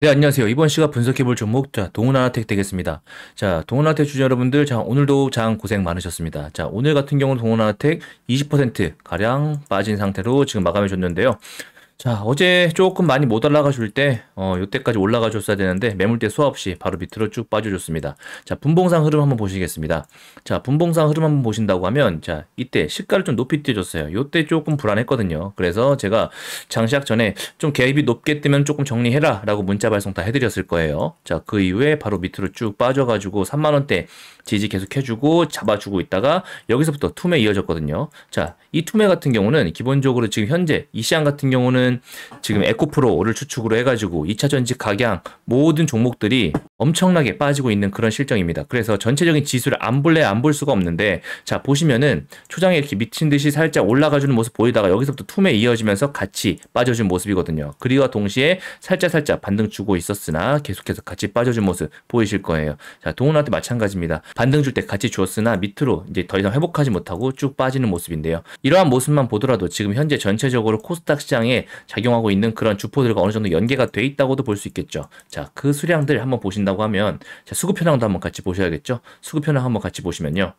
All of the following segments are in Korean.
네, 안녕하세요. 이번 시간 분석해볼 종목, 동훈아텍 되겠습니다. 동훈아텍 주주 여러분들, 오늘도 장 고생 많으셨습니다. 오늘 같은 경우는 동훈아텍 20%가량 빠진 상태로 지금 마감해줬는데요. 어제 조금 많이 못 올라가 줄 때, 요때까지 올라가 줬어야 되는데, 매물대 수화 없이 바로 밑으로 쭉 빠져줬습니다. 분봉상 흐름 한번 보시겠습니다. 분봉상 흐름 한번 보신다고 하면, 이때 시가를 좀 높이 띄워줬어요. 요때 조금 불안했거든요. 그래서 제가 장시작 전에 좀 갭이 높게 뜨면 조금 정리해라 라고 문자 발송 다 해드렸을 거예요. 그 이후에 바로 밑으로 쭉 빠져가지고 3만원대 지지 계속 해주고 잡아주고 있다가 여기서부터 투매 이어졌거든요. 이 투매 같은 경우는 기본적으로 지금 현재 이 시장 같은 경우는 지금 에코프로를 추축으로 해가지고 2차 전지 각양 모든 종목들이 엄청나게 빠지고 있는 그런 실정입니다. 그래서 전체적인 지수를 안 볼래 안 볼 수가 없는데 보시면은 초장에 이렇게 미친 듯이 살짝 올라가주는 모습 보이다가 여기서부터 투매 이어지면서 같이 빠져준 모습이거든요. 그리고 동시에 살짝 반등 주고 있었으나 계속해서 같이 빠져준 모습 보이실 거예요. 동훈한테 마찬가지입니다. 반등 줄 때 같이 주었으나 밑으로 이제 더 이상 회복하지 못하고 쭉 빠지는 모습인데요. 이러한 모습만 보더라도 지금 현재 전체적으로 코스닥 시장에 작용하고 있는 그런 주포들과 어느 정도 연계가 돼 있다고도 볼 수 있겠죠. 그 수량들 한번 보신다고 하면 수급 현황도 한번 같이 보셔야겠죠. 수급 현황 한번 같이 보시면요.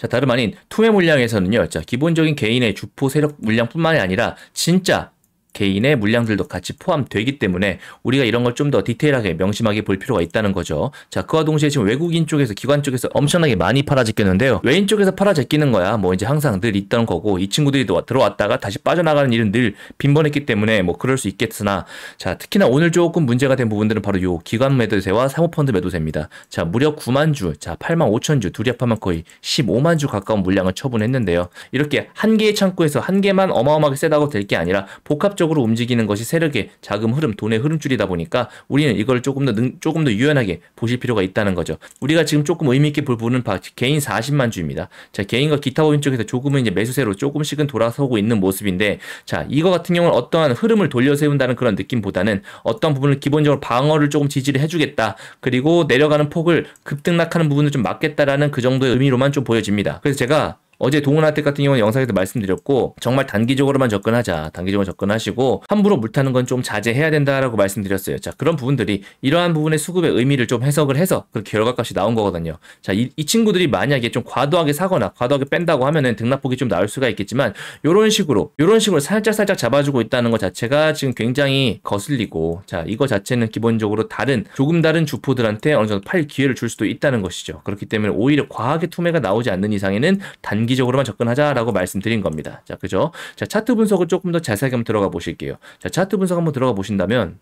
다름 아닌 투매 물량에서는요. 기본적인 개인의 주포 세력 물량뿐만이 아니라 진짜 개인의 물량들도 같이 포함되기 때문에 우리가 이런 걸 좀 더 디테일하게 명심하게 볼 필요가 있다는 거죠. 그와 동시에 지금 외국인 쪽에서 기관 쪽에서 엄청나게 많이 팔아제꼈는데요. 외인 쪽에서 팔아제끼는 거야 뭐 이제 항상 늘 있던 거고 이 친구들이 들어왔다가 다시 빠져나가는 일은 늘 빈번했기 때문에 뭐 그럴 수 있겠으나 특히나 오늘 조금 문제가 된 부분들은 바로 요 기관 매도세와 사모펀드 매도세입니다. 무려 9만 주, 8만 5천 주 둘이 합하면 거의 15만 주 가까운 물량을 처분했는데요. 이렇게 한 개의 창구에서 한 개만 어마어마하게 세다고 될 게 아니라 복합적으로 움직이는 것이 세력의 자금 흐름, 돈의 흐름줄이다 보니까 우리는 이걸 조금 더 유연하게 보실 필요가 있다는 거죠. 우리가 지금 조금 의미 있게 볼 부분은 개인 40만 주입니다. 개인과 기타 법인 쪽에서 조금은 이제 매수세로 조금씩은 돌아서고 있는 모습인데, 이거 같은 경우는 어떠한 흐름을 돌려 세운다는 그런 느낌보다는 어떤 부분을 기본적으로 방어를 조금 지지를 해주겠다. 그리고 내려가는 폭을 급등락하는 부분을 좀 막겠다라는 그 정도의 의미로만 좀 보여집니다. 그래서 제가 어제 동훈아텍 같은 경우는 영상에서 말씀드렸고 정말 단기적으로만 접근하자. 단기적으로 접근하시고 함부로 물타는 건 좀 자제해야 된다라고 말씀드렸어요. 그런 부분들이 이러한 부분의 수급의 의미를 좀 해석을 해서 그렇게 결과값이 나온 거거든요. 이 친구들이 만약에 좀 과도하게 사거나 과도하게 뺀다고 하면은 등락폭이 좀 나올 수가 있겠지만 요런 식으로 살짝 잡아주고 있다는 것 자체가 지금 굉장히 거슬리고 이거 자체는 기본적으로 조금 다른 주포들한테 어느 정도 팔 기회를 줄 수도 있다는 것이죠. 그렇기 때문에 오히려 과하게 투매가 나오지 않는 이상에는 단기적으로만 접근하자라고 말씀드린 겁니다. 그죠? 차트 분석을 조금 더 자세하게 한번 들어가 보실게요. 차트 분석 한번 들어가 보신다면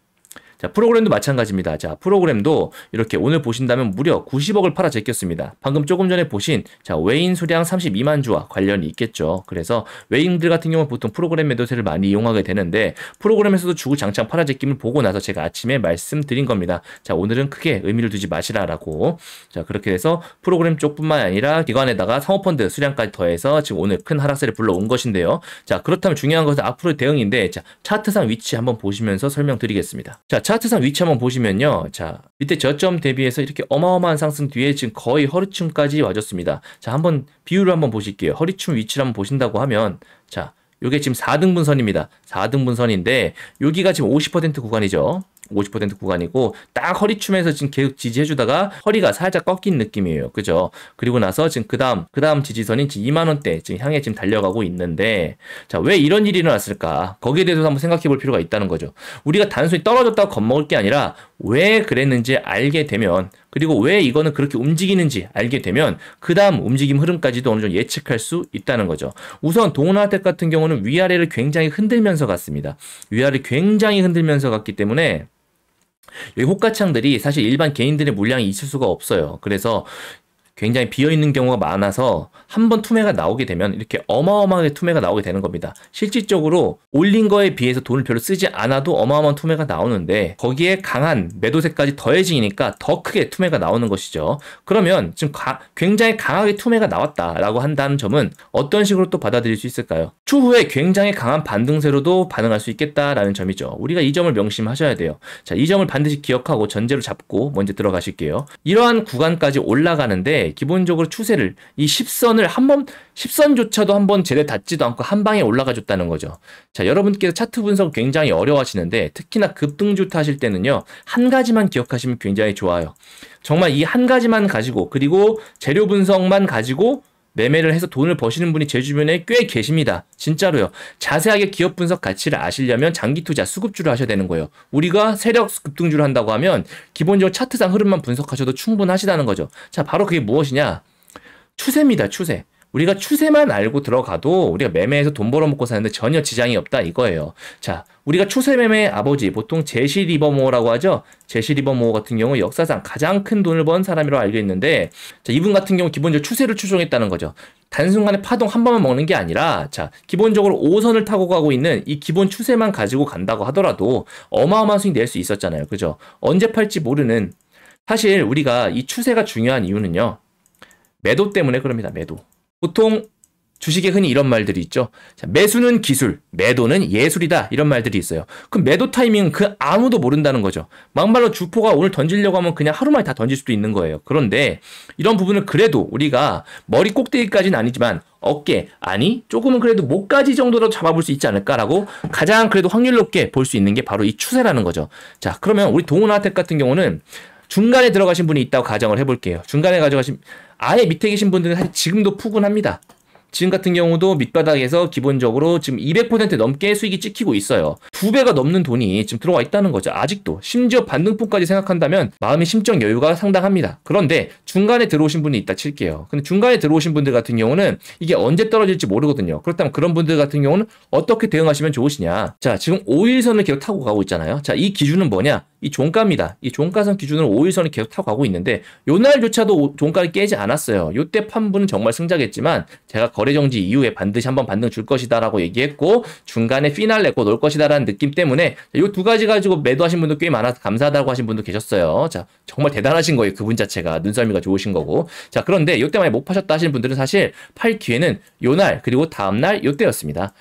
프로그램도 마찬가지입니다. 프로그램도 이렇게 오늘 보신다면 무려 90억을 팔아 제꼈습니다. 방금 조금 전에 보신 외인 수량 32만 주와 관련이 있겠죠. 그래서 외인들 같은 경우는 보통 프로그램 매도세를 많이 이용하게 되는데 프로그램에서도 주구장창 팔아 제김을 보고 나서 제가 아침에 말씀드린 겁니다. 오늘은 크게 의미를 두지 마시라라고. 그렇게 해서 프로그램 쪽뿐만 아니라 기관에다가 사모펀드 수량까지 더해서 지금 오늘 큰 하락세를 불러온 것인데요. 그렇다면 중요한 것은 앞으로의 대응인데 차트상 위치 한번 보시면서 설명드리겠습니다. 차트상 위치 한번 보시면요. 밑에 저점 대비해서 이렇게 어마어마한 상승 뒤에 지금 거의 허리춤까지 와줬습니다. 한번 비율을 한번 보실게요. 허리춤 위치를 한번 보신다고 하면 요게 지금 4등분선입니다. 4등분선인데 여기가 지금 50% 구간이죠. 50% 구간이고 딱 허리춤에서 지금 계속 지지해주다가 허리가 살짝 꺾인 느낌이에요. 그죠? 그리고 나서 지금 그 다음 지지선인 지금 2만원대 지금 향해 지금 달려가고 있는데 왜 이런 일이 일어났을까? 거기에 대해서 한번 생각해 볼 필요가 있다는 거죠. 우리가 단순히 떨어졌다고 겁먹을 게 아니라 왜 그랬는지 알게 되면 그리고 왜 이거는 그렇게 움직이는지 알게 되면 그 다음 움직임 흐름까지도 어느 정도 예측할 수 있다는 거죠. 우선 동훈아텍 같은 경우는 위아래를 굉장히 흔들면서 갔습니다. 위아래를 굉장히 흔들면서 갔기 때문에 여기 호가창들이 사실 일반 개인들의 물량이 있을 수가 없어요. 그래서 굉장히 비어있는 경우가 많아서 한번 투매가 나오게 되면 이렇게 어마어마하게 투매가 나오게 되는 겁니다. 실질적으로 올린 거에 비해서 돈을 별로 쓰지 않아도 어마어마한 투매가 나오는데 거기에 강한 매도세까지 더해지니까 더 크게 투매가 나오는 것이죠. 그러면 지금 굉장히 강하게 투매가 나왔다라고 한다는 점은 어떤 식으로 또 받아들일 수 있을까요? 추후에 굉장히 강한 반등세로도 반응할 수 있겠다라는 점이죠. 우리가 이 점을 명심하셔야 돼요. 이 점을 반드시 기억하고 전제로 잡고 먼저 들어가실게요. 이러한 구간까지 올라가는데 때 기본적으로 추세를 이 10선을 한번 10선조차도 한번 제대로 닿지도 않고 한 방에 올라가 줬다는 거죠. 자, 여러분께서 차트 분석 굉장히 어려워하시는데 특히나 급등주 타실 때는요. 한 가지만 기억하시면 굉장히 좋아요. 정말 이 한 가지만 가지고 그리고 재료 분석만 가지고 매매를 해서 돈을 버시는 분이 제 주변에 꽤 계십니다. 진짜로요. 자세하게 기업 분석 가치를 아시려면 장기 투자, 수급주를 하셔야 되는 거예요. 우리가 세력 급등주를 한다고 하면 기본적으로 차트상 흐름만 분석하셔도 충분하시다는 거죠. 자, 바로 그게 무엇이냐? 추세입니다. 추세. 우리가 추세만 알고 들어가도 우리가 매매해서 돈 벌어먹고 사는데 전혀 지장이 없다 이거예요. 자, 우리가 추세 매매의 아버지, 보통 제시 리버모어라고 하죠. 제시 리버모어 같은 경우 역사상 가장 큰 돈을 번 사람이라고 알고 있는데, 자, 이분 같은 경우 기본적으로 추세를 추종했다는 거죠. 단순간에 파동 한 번만 먹는 게 아니라, 자, 기본적으로 5선을 타고 가고 있는 이 기본 추세만 가지고 간다고 하더라도 어마어마한 수익 낼 수 있었잖아요. 그죠? 언제 팔지 모르는, 사실 우리가 이 추세가 중요한 이유는요. 매도 때문에 그럽니다. 매도. 보통 주식에 흔히 이런 말들이 있죠. 자, 매수는 기술, 매도는 예술이다. 이런 말들이 있어요. 그럼 매도 타이밍은 그 아무도 모른다는 거죠. 막말로 주포가 오늘 던지려고 하면 그냥 하루 만에 다 던질 수도 있는 거예요. 그런데 이런 부분을 그래도 우리가 머리 꼭대기까지는 아니지만 어깨, 아니 조금은 그래도 목까지 정도로 잡아볼 수 있지 않을까라고 가장 그래도 확률 높게 볼 수 있는 게 바로 이 추세라는 거죠. 자, 그러면 우리 동훈아텍 같은 경우는 중간에 들어가신 분이 있다고 가정을 해볼게요. 중간에 가져가신 아예 밑에 계신 분들은 사실 지금도 푸근합니다. 지금 같은 경우도 밑바닥에서 기본적으로 지금 200% 넘게 수익이 찍히고 있어요. 2배가 넘는 돈이 지금 들어와 있다는 거죠. 아직도. 심지어 반등폭까지 생각한다면 마음의 심적 여유가 상당합니다. 그런데 중간에 들어오신 분이 있다 칠게요. 근데 중간에 들어오신 분들 같은 경우는 이게 언제 떨어질지 모르거든요. 그렇다면 그런 분들 같은 경우는 어떻게 대응하시면 좋으시냐. 자, 지금 5일선을 계속 타고 가고 있잖아요. 자, 이 기준은 뭐냐? 이 종가입니다. 이 종가선 기준으로 5일선을 계속 타고 가고 있는데 요날조차도 종가를 깨지 않았어요. 요때 판 분은 정말 승자겠지만 제가 거래정지 이후에 반드시 한번 반등 줄 것이다 라고 얘기했고 중간에 피날레 곧 올 것이다 라는 느낌 때문에 요 두 가지 가지고 매도하신 분도 꽤 많아서 감사하다고 하신 분도 계셨어요. 자, 정말 대단하신 거예요. 그분 자체가 눈썰미가 좋으신 거고. 자, 그런데 요때 만에 못 파셨다 하시는 분들은 사실 팔 기회는 요날 그리고 다음날 요때였습니다.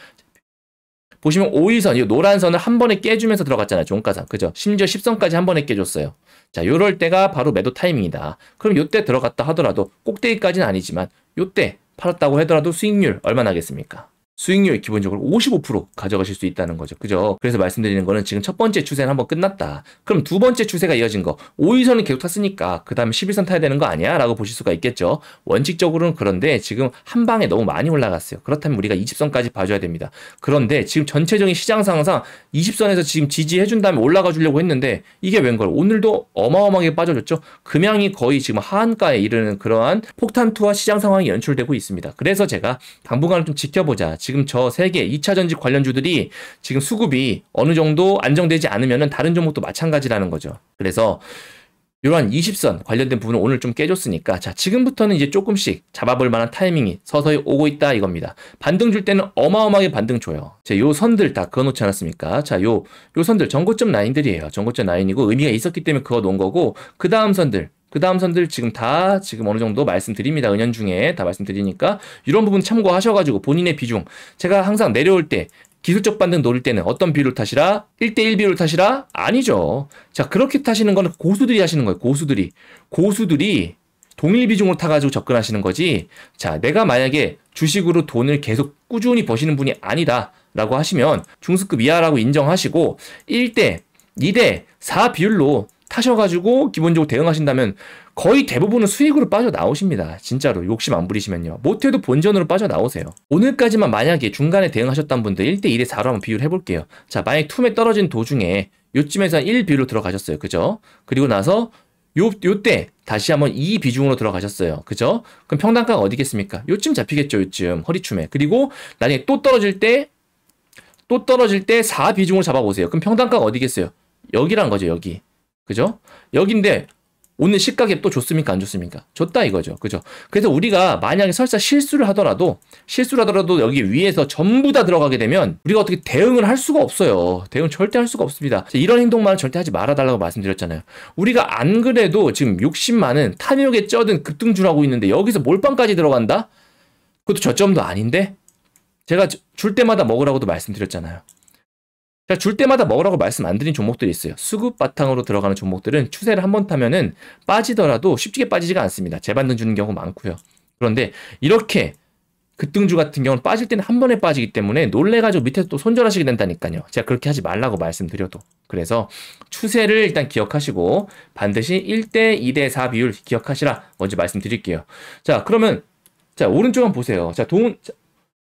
보시면 5일선, 이 노란 선을 한 번에 깨주면서 들어갔잖아요. 종가상. 그죠? 심지어 10선까지 한 번에 깨줬어요. 자, 요럴 때가 바로 매도 타이밍이다. 그럼 요때 들어갔다 하더라도 꼭대기까지는 아니지만 요때 팔았다고 하더라도 수익률 얼마나 하겠습니까? 수익률 기본적으로 55% 가져가실 수 있다는 거죠. 그죠? 그래서 말씀드리는 거는 지금 첫 번째 추세는 한번 끝났다. 그럼 두 번째 추세가 이어진 거. 5일선은 계속 탔으니까 그 다음에 11선 타야 되는 거 아니야? 라고 보실 수가 있겠죠. 원칙적으로는 그런데 지금 한 방에 너무 많이 올라갔어요. 그렇다면 우리가 20선까지 봐줘야 됩니다. 그런데 지금 전체적인 시장 상황상 20선에서 지금 지지해준 다음에 올라가 주려고 했는데 이게 웬걸? 오늘도 어마어마하게 빠져줬죠. 금양이 거의 지금 하한가에 이르는 그러한 폭탄투와 시장 상황이 연출되고 있습니다. 그래서 제가 당분간을 좀 지켜보자. 지금 저 세 개 2차 전지 관련주들이 지금 수급이 어느 정도 안정되지 않으면은 다른 종목도 마찬가지라는 거죠. 그래서 이러한 20선 관련된 부분을 오늘 좀 깨줬으니까 자, 지금부터는 이제 조금씩 잡아볼 만한 타이밍이 서서히 오고 있다 이겁니다. 반등 줄 때는 어마어마하게 반등 줘요. 자, 요 선들 다 그어놓지 않았습니까? 자, 요 선들 전고점 라인들이에요. 전고점 라인이고 의미가 있었기 때문에 그어 놓은 거고 그 다음 선들 지금 다 지금 어느 정도 말씀드립니다. 은연중에 다 말씀드리니까 이런 부분 참고하셔가지고 본인의 비중 제가 항상 내려올 때 기술적 반등 노릴 때는 어떤 비율을 타시라? 1대1 비율을 타시라? 아니죠. 자, 그렇게 타시는 거는 고수들이 하시는 거예요. 고수들이 동일 비중으로 타가지고 접근하시는 거지. 자, 내가 만약에 주식으로 돈을 계속 꾸준히 버시는 분이 아니다 라고 하시면 중수급 이하라고 인정하시고 1대, 2대, 4 비율로 타셔가지고 기본적으로 대응하신다면 거의 대부분은 수익으로 빠져나오십니다. 진짜로 욕심 안 부리시면요. 못해도 본전으로 빠져나오세요. 오늘까지만 만약에 중간에 대응하셨던 분들 1대 1대 4로 한번 비율 해볼게요. 자, 만약 투매 떨어진 도중에 요쯤에서 1 비율로 들어가셨어요. 그죠? 그리고 나서 요때 다시 한번 2 비중으로 들어가셨어요. 그죠? 그럼 평단가가 어디겠습니까? 요쯤 잡히겠죠. 요쯤 허리춤에. 그리고 나중에 또 떨어질 때 4 비중으로 잡아보세요. 그럼 평단가가 어디겠어요? 여기란 거죠. 여기. 그죠? 여긴데 오늘 시가갭 또 줬습니까? 안 줬습니까? 줬다 이거죠. 그죠? 그래서 우리가 만약에 설사 실수를 하더라도 여기 위에서 전부 다 들어가게 되면 우리가 어떻게 대응을 할 수가 없어요. 대응 절대 할 수가 없습니다. 이런 행동만 절대 하지 말아달라고 말씀드렸잖아요. 우리가 안 그래도 지금 60만은 탐욕에 쩌든 급등주라고 있는데 여기서 몰빵까지 들어간다? 그것도 저점도 아닌데? 제가 줄 때마다 먹으라고도 말씀드렸잖아요. 자, 줄 때마다 먹으라고 말씀 안 드린 종목들이 있어요. 수급 바탕으로 들어가는 종목들은 추세를 한번 타면은 빠지더라도 쉽게 빠지지가 않습니다. 재반등 주는 경우 많고요. 그런데 이렇게 급등주 같은 경우는 빠질 때는 한 번에 빠지기 때문에 놀래가지고 밑에서 또 손절하시게 된다니까요. 제가 그렇게 하지 말라고 말씀드려도. 그래서 추세를 일단 기억하시고 반드시 1대 2대 4 비율 기억하시라 먼저 말씀드릴게요. 자, 그러면 자, 오른쪽 한번 보세요. 자,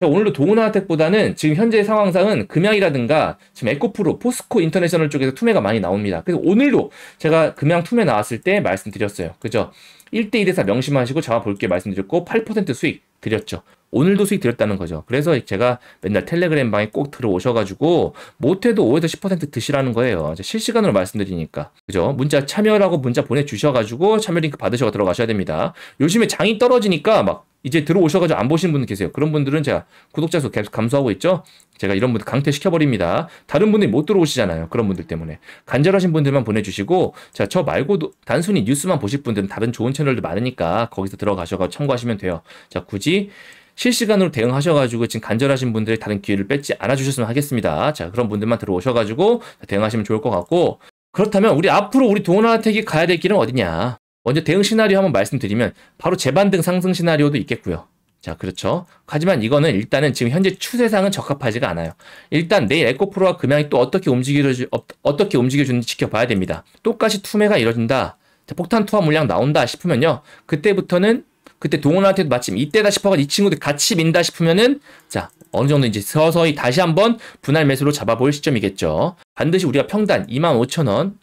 오늘도 동훈하텍보다는 지금 현재 상황상은 금양이라든가 지금 에코프로, 포스코 인터내셔널 쪽에서 투매가 많이 나옵니다. 그래서 오늘도 제가 금양 투매 나왔을 때 말씀드렸어요. 그죠? 1대 2대 4 명심하시고 잡아볼게 말씀드렸고 8% 수익 드렸죠. 오늘도 수익 드렸다는 거죠. 그래서 제가 맨날 텔레그램 방에 꼭 들어오셔가지고 못해도 5에서 10% 드시라는 거예요. 실시간으로 말씀드리니까. 그죠? 문자 참여라고 문자 보내주셔가지고 참여 링크 받으셔서 들어가셔야 됩니다. 요즘에 장이 떨어지니까 막 이제 들어오셔가지고 안 보시는 분들 계세요. 그런 분들은 제가 구독자 수 계속 감소하고 있죠. 제가 이런 분들 강퇴시켜버립니다. 다른 분들이 못 들어오시잖아요. 그런 분들 때문에. 간절하신 분들만 보내주시고, 자, 저 말고도 단순히 뉴스만 보실 분들은 다른 좋은 채널도 많으니까 거기서 들어가셔서 참고하시면 돼요. 자, 굳이 실시간으로 대응하셔가지고 지금 간절하신 분들의 다른 기회를 뺏지 않아주셨으면 하겠습니다. 자, 그런 분들만 들어오셔가지고 대응하시면 좋을 것 같고, 그렇다면 우리 앞으로 우리 동훈하텍이 가야 될 길은 어디냐? 먼저 대응 시나리오 한번 말씀드리면 바로 재반등 상승 시나리오도 있겠고요. 자, 그렇죠. 하지만 이거는 일단은 지금 현재 추세상은 적합하지가 않아요. 일단 내일 에코프로와 금양이 또 어떻게 움직여주는지 지켜봐야 됩니다. 똑같이 투매가 이뤄진다. 자, 폭탄 투하 물량 나온다 싶으면요. 그때부터는 그때 동훈한테도 마침 이때다 싶어가지고 이 친구들 같이 민다 싶으면은 자, 어느 정도 이제 서서히 다시 한번 분할 매수로 잡아볼 시점이겠죠. 반드시 우리가 평단 25,000원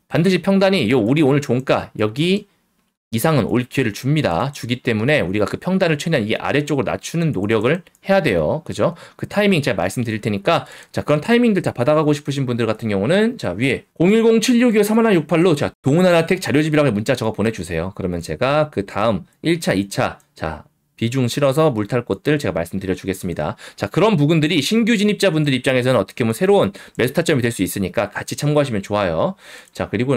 반드시 평단이 우리 오늘 종가 여기 이상은 올 기회를 주기 때문에 우리가 그 평단을 최대한 이 아래쪽으로 낮추는 노력을 해야 돼요. 그죠? 그 타이밍 제가 말씀드릴 테니까 자, 그런 타이밍들 다 받아가고 싶으신 분들 같은 경우는 자, 위에 010-762-3168로 자, 동훈하텍 자료집이라고 문자 적어 보내주세요. 그러면 제가 그 다음 1차, 2차 자, 비중 실어서 물탈 곳들 제가 말씀드려 주겠습니다. 자, 그런 부분들이 신규 진입자분들 입장에서는 어떻게 보면 새로운 매수 타점이 될 수 있으니까 같이 참고하시면 좋아요. 자, 그리고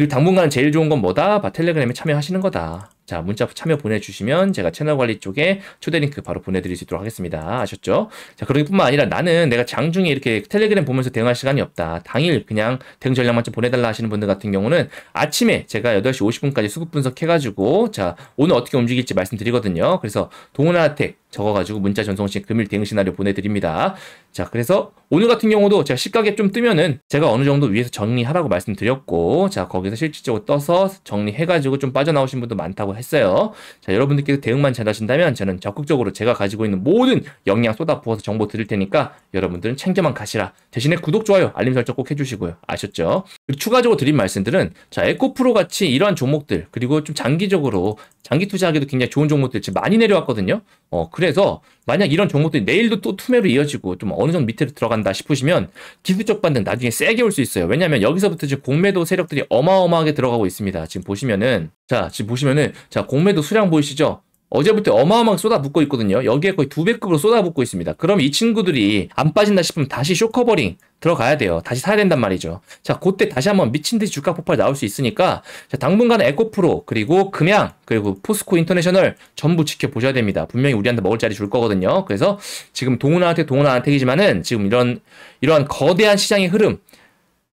당분간 제일 좋은 건 뭐다? 텔레그램에 참여하시는 거다. 자, 문자 참여 보내주시면 제가 채널 관리 쪽에 초대 링크 바로 보내드릴 수 있도록 하겠습니다. 아셨죠? 자, 그러기 뿐만 아니라 나는 내가 장중에 이렇게 텔레그램 보면서 대응할 시간이 없다. 당일 그냥 대응 전략만 좀 보내달라 하시는 분들 같은 경우는 아침에 제가 8시 50분까지 수급 분석해가지고 자, 오늘 어떻게 움직일지 말씀드리거든요. 그래서 동훈하텍 적어가지고 문자 전송식 금일 대응 시나리오 보내드립니다. 자, 그래서 오늘 같은 경우도 제가 시가갭 좀 뜨면은 제가 어느 정도 위에서 정리하라고 말씀드렸고 자, 거기서 실질적으로 떠서 정리해가지고 좀 빠져나오신 분도 많다고 했어요. 자, 여러분들께서 대응만 잘하신다면 저는 적극적으로 제가 가지고 있는 모든 역량 쏟아부어서 정보 드릴 테니까 여러분들은 챙겨만 가시라. 대신에 구독, 좋아요, 알림 설정 꼭 해주시고요. 아셨죠? 그리고 추가적으로 드린 말씀들은 자, 에코프로 같이 이러한 종목들 그리고 좀 장기적으로 장기 투자하기도 굉장히 좋은 종목들 지금 많이 내려왔거든요. 그래서 만약 이런 종목들이 내일도 또 투매로 이어지고 좀 어느 정도 밑으로 들어간다 싶으시면 기술적 반등 나중에 세게 올 수 있어요. 왜냐하면 여기서부터 지금 공매도 세력들이 어마어마하게 들어가고 있습니다. 지금 보시면은 자, 공매도 수량 보이시죠? 어제부터 어마어마하게 쏟아붓고 있거든요. 여기에 거의 2배급으로 쏟아붓고 있습니다. 그럼 이 친구들이 안 빠진다 싶으면 다시 쇼커버링 들어가야 돼요. 다시 사야 된단 말이죠. 자, 그때 다시 한번 미친 듯이 주가 폭발 나올 수 있으니까 자, 당분간 에코프로 그리고 금양 그리고 포스코 인터내셔널 전부 지켜보셔야 됩니다. 분명히 우리한테 먹을 자리 줄 거거든요. 그래서 지금 동훈하텍이지만은 지금 이러한 거대한 시장의 흐름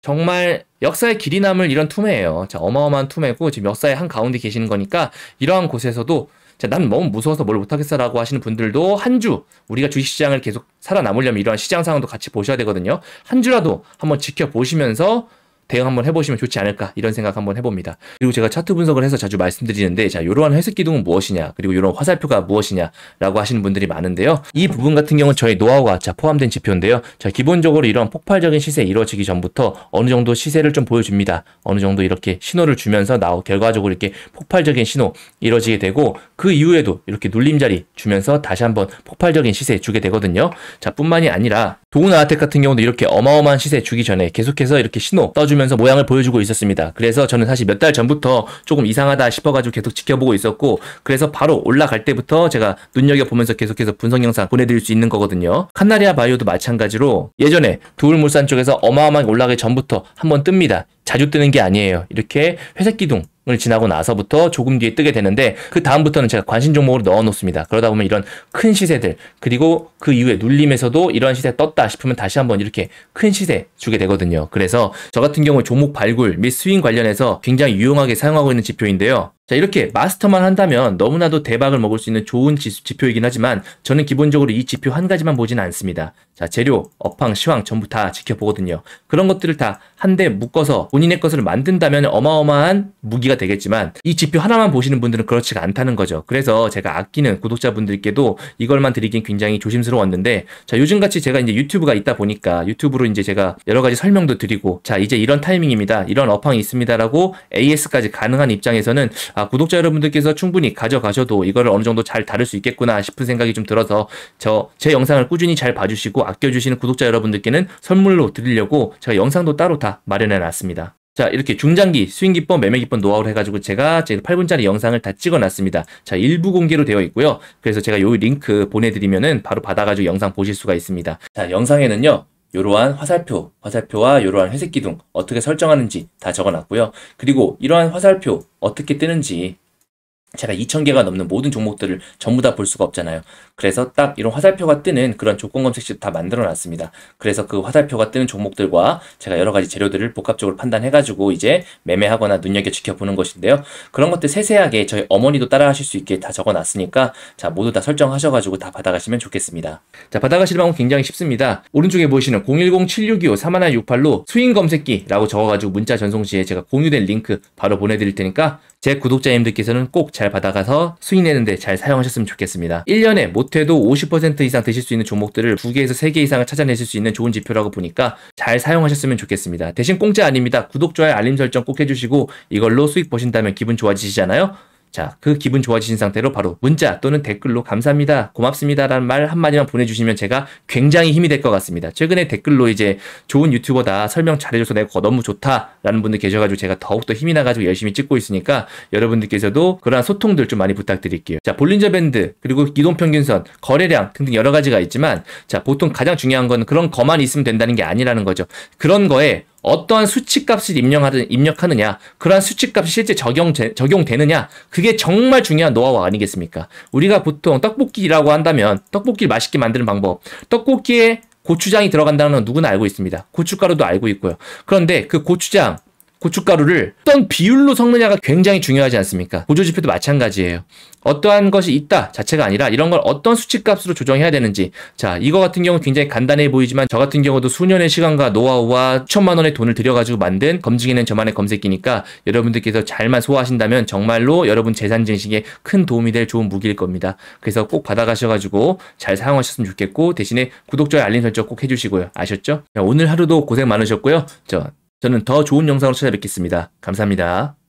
정말 역사의 길이 남을 이런 투매예요. 자, 어마어마한 투매고 지금 역사의 한 가운데 계시는 거니까 이러한 곳에서도 자, 난 너무 무서워서 뭘 못하겠어라고 하시는 분들도 한 주 우리가 주식시장을 계속 살아남으려면 이러한 시장 상황도 같이 보셔야 되거든요. 한 주라도 한번 지켜보시면서 대응 한번 해보시면 좋지 않을까 이런 생각 한번 해봅니다. 그리고 제가 차트 분석을 해서 자주 말씀드리는데 자, 이러한 회색 기둥은 무엇이냐 그리고 이런 화살표가 무엇이냐라고 하시는 분들이 많은데요. 이 부분 같은 경우는 저희 노하우가 포함된 지표인데요. 자, 기본적으로 이런 폭발적인 시세 이루어지기 전부터 어느 정도 시세를 좀 보여줍니다. 어느 정도 이렇게 신호를 주면서 결과적으로 이렇게 폭발적인 신호 이루어지게 되고 그 이후에도 이렇게 눌림자리 주면서 다시 한번 폭발적인 시세 주게 되거든요. 자, 뿐만이 아니라 동훈하텍 같은 경우도 이렇게 어마어마한 시세 주기 전에 계속해서 이렇게 신호 떠주면서 모양을 보여주고 있었습니다. 그래서 저는 사실 몇 달 전부터 조금 이상하다 싶어가지고 계속 지켜보고 있었고 그래서 바로 올라갈 때부터 제가 눈여겨보면서 계속해서 분석 영상 보내드릴 수 있는 거거든요. 칸나리아 바이오도 마찬가지로 예전에 두울물산 쪽에서 어마어마하게 올라가기 전부터 한번 뜹니다. 자주 뜨는 게 아니에요. 이렇게 회색 기둥 을 지나고 나서부터 조금 뒤에 뜨게 되는데 그 다음부터는 제가 관심 종목으로 넣어 놓습니다. 그러다 보면 이런 큰 시세들 그리고 그 이후에 눌림에서도 이런 시세 떴다 싶으면 다시 한번 이렇게 큰 시세 주게 되거든요. 그래서 저 같은 경우 종목 발굴 및 스윙 관련해서 굉장히 유용하게 사용하고 있는 지표인데요. 자, 이렇게 마스터만 한다면 너무나도 대박을 먹을 수 있는 좋은 지표이긴 하지만 저는 기본적으로 이 지표 한 가지만 보지는 않습니다. 자, 재료, 업황, 시황 전부 다 지켜보거든요. 그런 것들을 다 한데 묶어서 본인의 것을 만든다면 어마어마한 무기가 되겠지만 이 지표 하나만 보시는 분들은 그렇지가 않다는 거죠. 그래서 제가 아끼는 구독자분들께도 이걸만 드리긴 굉장히 조심스러웠는데 자, 요즘같이 제가 이제 유튜브가 있다 보니까 유튜브로 이제 제가 여러 가지 설명도 드리고 자, 이제 이런 타이밍입니다. 이런 업황이 있습니다라고 AS까지 가능한 입장에서는 구독자 여러분들께서 충분히 가져가셔도 이거를 어느 정도 잘 다룰 수 있겠구나 싶은 생각이 좀 들어서 제 영상을 꾸준히 잘 봐주시고 아껴주시는 구독자 여러분들께는 선물로 드리려고 제가 영상도 따로 다 마련해 놨습니다. 자, 이렇게 중장기 스윙 기법, 매매 기법 노하우를 해가지고 제가 8분짜리 영상을 다 찍어 놨습니다. 자, 일부 공개로 되어 있고요. 그래서 제가 요 링크 보내드리면은 바로 받아가지고 영상 보실 수가 있습니다. 자, 영상에는요. 이러한 화살표와 이러한 회색 기둥 어떻게 설정하는지 다 적어놨고요. 그리고 이러한 화살표 어떻게 뜨는지 제가 2,000개가 넘는 모든 종목들을 전부 다 볼 수가 없잖아요. 그래서 딱 이런 화살표가 뜨는 그런 조건 검색시도 다 만들어 놨습니다. 그래서 그 화살표가 뜨는 종목들과 제가 여러 가지 재료들을 복합적으로 판단해가지고 이제 매매하거나 눈여겨 지켜보는 것인데요. 그런 것들 세세하게 저희 어머니도 따라 하실 수 있게 다 적어 놨으니까 자, 모두 다 설정하셔가지고 다 받아가시면 좋겠습니다. 자, 받아가시는 방법 굉장히 쉽습니다. 오른쪽에 보시는 010-7625-3168로 스윙 검색기라고 적어가지고 문자 전송 시에 제가 공유된 링크 바로 보내드릴 테니까 제 구독자님들께서는 꼭 잘 받아가서 수익 내는데 잘 사용하셨으면 좋겠습니다. 1년에 못해도 50% 이상 드실 수 있는 종목들을 2개에서 3개 이상을 찾아내실 수 있는 좋은 지표라고 보니까 잘 사용하셨으면 좋겠습니다. 대신 공짜 아닙니다. 구독, 좋아요, 알림 설정 꼭 해주시고 이걸로 수익 보신다면 기분 좋아지시잖아요. 자, 그 기분 좋아지신 상태로 바로 문자 또는 댓글로 감사합니다, 고맙습니다 라는 말 한마디만 보내주시면 제가 굉장히 힘이 될 것 같습니다. 최근에 댓글로 이제 좋은 유튜버다, 설명 잘해줘서 내가 너무 좋다 라는 분들 계셔가지고 제가 더욱더 힘이 나가지고 열심히 찍고 있으니까 여러분들께서도 그러한 소통들 좀 많이 부탁드릴게요. 자, 볼린저 밴드 그리고 이동평균선, 거래량 등등 여러 가지가 있지만 자, 보통 가장 중요한 건 그런 거만 있으면 된다는 게 아니라는 거죠. 그런 거에 어떠한 수치값을 입력하느냐, 그러한 수치값이 실제 적용되느냐, 그게 정말 중요한 노하우 아니겠습니까? 우리가 보통 떡볶이라고 한다면 떡볶이를 맛있게 만드는 방법, 떡볶이에 고추장이 들어간다는 건 누구나 알고 있습니다. 고춧가루도 알고 있고요. 그런데 그 고춧가루를 어떤 비율로 섞느냐가 굉장히 중요하지 않습니까? 보조지표도 마찬가지예요. 어떠한 것이 있다 자체가 아니라 이런 걸 어떤 수치값으로 조정해야 되는지, 자, 이거 같은 경우는 굉장히 간단해 보이지만 저 같은 경우도 수년의 시간과 노하우와 천만 원의 돈을 들여가지고 만든 검증해낸 저만의 검색기니까 여러분들께서 잘만 소화하신다면 정말로 여러분 재산 증식에 큰 도움이 될 좋은 무기일 겁니다. 그래서 꼭 받아가셔가지고 잘 사용하셨으면 좋겠고 대신에 구독, 좋아요, 알림 설정 꼭 해주시고요. 아셨죠? 자, 오늘 하루도 고생 많으셨고요. 저는 더 좋은 영상으로 찾아뵙겠습니다. 감사합니다.